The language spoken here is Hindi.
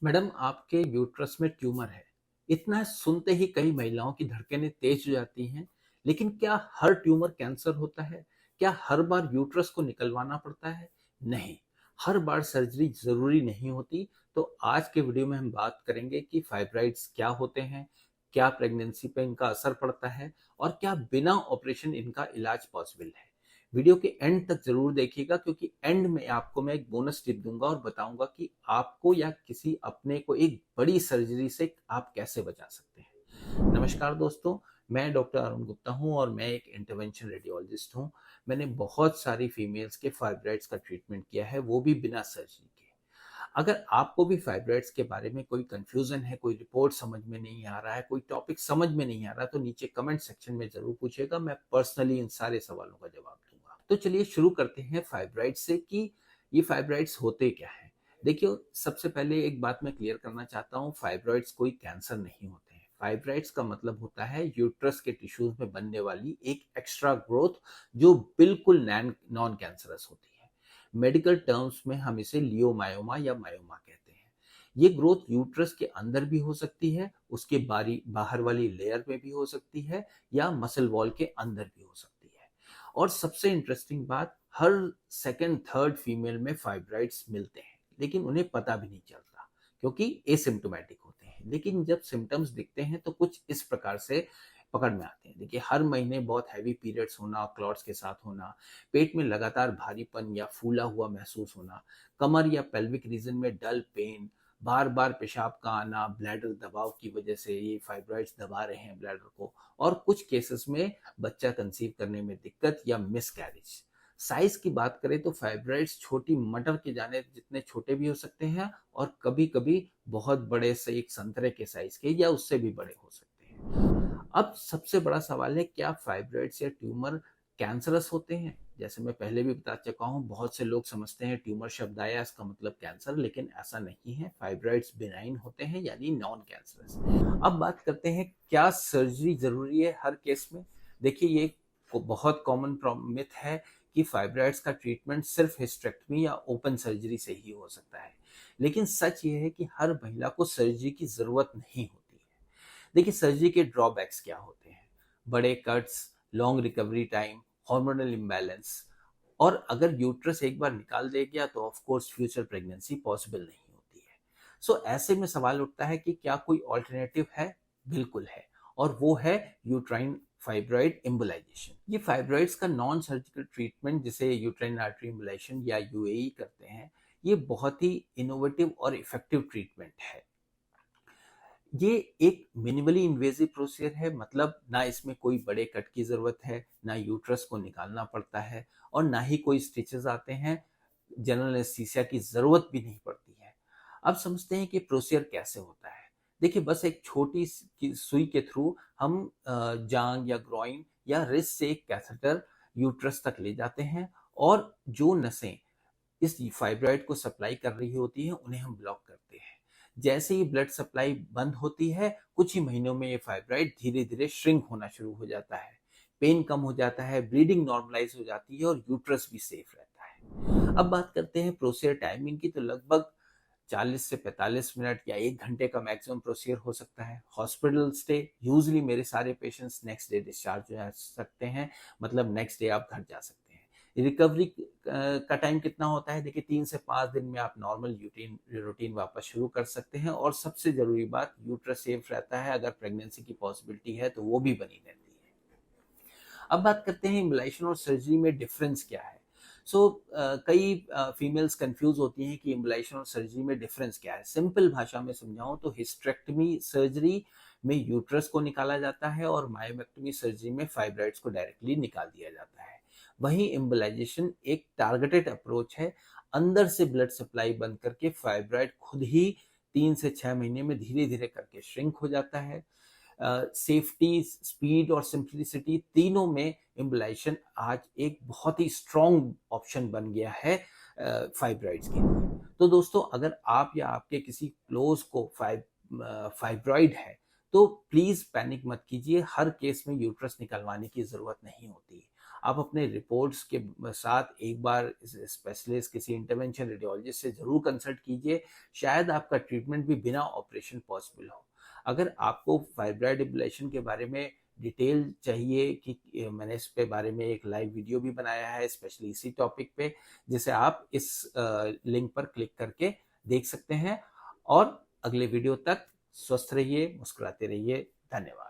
मैडम, आपके यूट्रस में ट्यूमर है। इतना सुनते ही कई महिलाओं की धड़कनें तेज हो जाती हैं। लेकिन क्या हर ट्यूमर कैंसर होता है? क्या हर बार यूट्रस को निकलवाना पड़ता है? नहीं, हर बार सर्जरी जरूरी नहीं होती। तो आज के वीडियो में हम बात करेंगे कि फाइब्राइड्स क्या होते हैं, क्या प्रेगनेंसी पे इनका असर पड़ता है और क्या बिना ऑपरेशन इनका इलाज पॉसिबल है। वीडियो के एंड तक जरूर देखिएगा, क्योंकि एंड में आपको मैं एक बोनस टिप दूंगा और बताऊंगा कि आपको या किसी अपने को एक बड़ी सर्जरी से आप कैसे बचा सकते हैं। नमस्कार दोस्तों, मैं डॉक्टर अरुण गुप्ता हूं और मैं एक इंटरवेंशन रेडियोलॉजिस्ट हूं। मैंने बहुत सारी फीमेल्स के फाइब्राइड्स का ट्रीटमेंट किया है, वो भी बिना सर्जरी के। अगर आपको भी फाइब्राइड्स के बारे में कोई कंफ्यूजन है, कोई रिपोर्ट समझ में नहीं आ रहा है, कोई टॉपिक समझ में नहीं आ रहा, तो नीचे कमेंट सेक्शन में जरूर पूछिएगा। मैं पर्सनली इन सारे सवालों का जवाब दूंगा। तो चलिए शुरू करते हैं फाइब्राइड्स से कि ये फाइब्राइड्स होते क्या है। देखिए, सबसे पहले एक बात मैं क्लियर करना चाहता हूँ, फाइब्राइड्स कोई कैंसर नहीं होते हैं। फाइब्राइड्स का मतलब होता है यूट्रस के टिश्यूज में बनने वाली एक एक्स्ट्रा ग्रोथ, जो बिल्कुल नॉन कैंसरस होती है। मेडिकल टर्म्स में हम इसे लियोमायोमा या मायोमा कहते हैं। ये ग्रोथ यूट्रस के अंदर भी हो सकती है, उसके बाहर वाली लेयर में भी हो सकती है, या मसल वॉल के अंदर भी हो सकती है। और सबसे इंटरेस्टिंग बात, हर सेकंड थर्ड फीमेल में फाइब्राइड्स मिलते हैं, लेकिन उन्हें पता भी नहीं चलता, क्योंकि एसिम्टोमेटिक होते हैं। लेकिन जब सिम्टम्स दिखते हैं तो कुछ इस प्रकार से पकड़ में आते हैं। देखिए, हर महीने बहुत हैवी पीरियड्स होना, क्लॉट्स के साथ होना, पेट में लगातार भारीपन या फूला हुआ महसूस होना, कमर या पेल्विक रीजन में डल पेन, बार बार पेशाब का आना, ब्लैडर दबाव की वजह से ये फाइब्राइड्स दबा रहे हैं ब्लैडर को, और कुछ केसेस में बच्चा कंसीव करने में दिक्कत या मिस कैरेज। साइज की बात करें तो फाइब्राइड्स छोटी मटर के दाने जितने छोटे भी हो सकते हैं, और कभी कभी बहुत बड़े से एक संतरे के साइज के या उससे भी बड़े हो सकते हैं। अब सबसे बड़ा सवाल है, क्या फाइब्राइड्स या ट्यूमर कैंसरस होते हैं? जैसे मैं पहले भी बता चुका हूँ, बहुत से लोग समझते हैं ट्यूमर शब्द आया इसका मतलब कैंसर, लेकिन ऐसा नहीं है। फाइब्राइड्स बिनाइन होते हैं, यानी नॉन कैंसरस। अब बात करते हैं, क्या सर्जरी जरूरी है हर केस में? देखिए, ये बहुत कॉमन मिथ है कि फाइब्राइड्स का ट्रीटमेंट सिर्फ हिस्टेक्टमी या ओपन सर्जरी से ही हो सकता है। लेकिन सच ये है कि हर महिला को सर्जरी की जरूरत नहीं होती है। देखिए, सर्जरी के ड्रॉबैक्स क्या होते हैं? बड़े cuts, long recovery time, hormonal imbalance, और अगर यूट्रस एक बार निकाल दे गया तो of course future pregnancy possible नहीं होती है। ऐसे में सवाल उठता है कि क्या कोई ऑल्टरनेटिव है? बिल्कुल है, और वो है यूट्राइन फाइब्रॉइड एम्बोलाइजेशन। ये फाइब्रॉइड्स का नॉन सर्जिकल ट्रीटमेंट, जिसे यूट्राइन आर्टरी एम्बोलाइजेशन या यूएई करते हैं, ये बहुत ही इनोवेटिव और इफेक्टिव ट्रीटमेंट है। ये एक मिनिमली इन्वेजिव प्रोसीजर है, मतलब ना इसमें कोई बड़े कट की जरूरत है, ना यूट्रस को निकालना पड़ता है, और ना ही कोई स्टिचेस आते हैं। जनरल एनेस्थीसिया की जरूरत भी नहीं पड़ती है। अब समझते हैं कि प्रोसीजर कैसे होता है। देखिए, बस एक छोटी सुई के थ्रू हम जांग या ग्रॉइन या रिस्ट से एक कैथेटर यूट्रस तक ले जाते हैं, और जो नसें इस फाइब्रॉइड को सप्लाई कर रही होती है उन्हें हम ब्लॉक करते हैं। जैसे ही ब्लड सप्लाई बंद होती है, कुछ ही महीनों में ये फाइब्रॉइड धीरे धीरे श्रिंक होना शुरू हो जाता है, पेन कम हो जाता है, ब्लीडिंग नॉर्मलाइज हो जाती है, और यूट्रस भी सेफ रहता है। अब बात करते हैं प्रोसीजर टाइमिंग की, तो लगभग 40 से 45 मिनट या 1 घंटे का मैक्सिमम प्रोसीजर हो सकता है। हॉस्पिटल स्टे, यूजली मेरे सारे पेशेंट्स नेक्स्ट डे डिस्चार्ज हो सकते हैं, मतलब नेक्स्ट डे आप घर जा सकते हैं। रिकवरी का टाइम कितना होता है? देखिए, 3 से 5 दिन में आप नॉर्मल रूटीन वापस शुरू कर सकते हैं, और सबसे जरूरी बात, यूट्रस सेफ रहता है। अगर प्रेगनेंसी की पॉसिबिलिटी है तो वो भी बनी रहती है। अब बात करते हैं इम्बुलाइजेशन और सर्जरी में डिफरेंस क्या है। कई फीमेल्स कंफ्यूज होती हैं कि इम्बुलाइजेशन और सर्जरी में डिफरेंस क्या है। सिंपल भाषा में समझाऊं तो हिस्टेरेक्टमी सर्जरी में यूट्रस को निकाला जाता है, और मायोमेक्टमी सर्जरी में फाइब्राइड्स को डायरेक्टली निकाल दिया जाता है। वहीं इम्बुलाइजेशन एक टारगेटेड अप्रोच है, अंदर से ब्लड सप्लाई बंद करके फाइब्राइड खुद ही 3 से 6 महीने में धीरे धीरे करके श्रिंक हो जाता है। सेफ्टी, स्पीड और सिंप्लिसिटी तीनों में एम्बुलाइजेशन आज एक बहुत ही स्ट्रॉन्ग ऑप्शन बन गया है फाइब्रॉइड्स के लिए। तो दोस्तों, अगर आप या आपके किसी क्लोज को फाइब्रॉइड है, तो प्लीज पैनिक मत कीजिए। हर केस में यूट्रस निकलवाने की जरूरत नहीं होती। आप अपने रिपोर्ट्स के साथ एक बार स्पेशलिस्ट किसी इंटरवेंशन रेडियोलॉजिस्ट से जरूर कंसल्ट कीजिए। शायद आपका ट्रीटमेंट भी बिना ऑपरेशन पॉसिबल हो। अगर आपको फाइब्रॉइड एब्लेशन के बारे में डिटेल चाहिए कि मैंने इस पे बारे में एक लाइव वीडियो भी बनाया है स्पेशली इसी टॉपिक पे, जिसे आप इस लिंक पर क्लिक करके देख सकते हैं। और अगले वीडियो तक स्वस्थ रहिए, मुस्कुराते रहिए। धन्यवाद।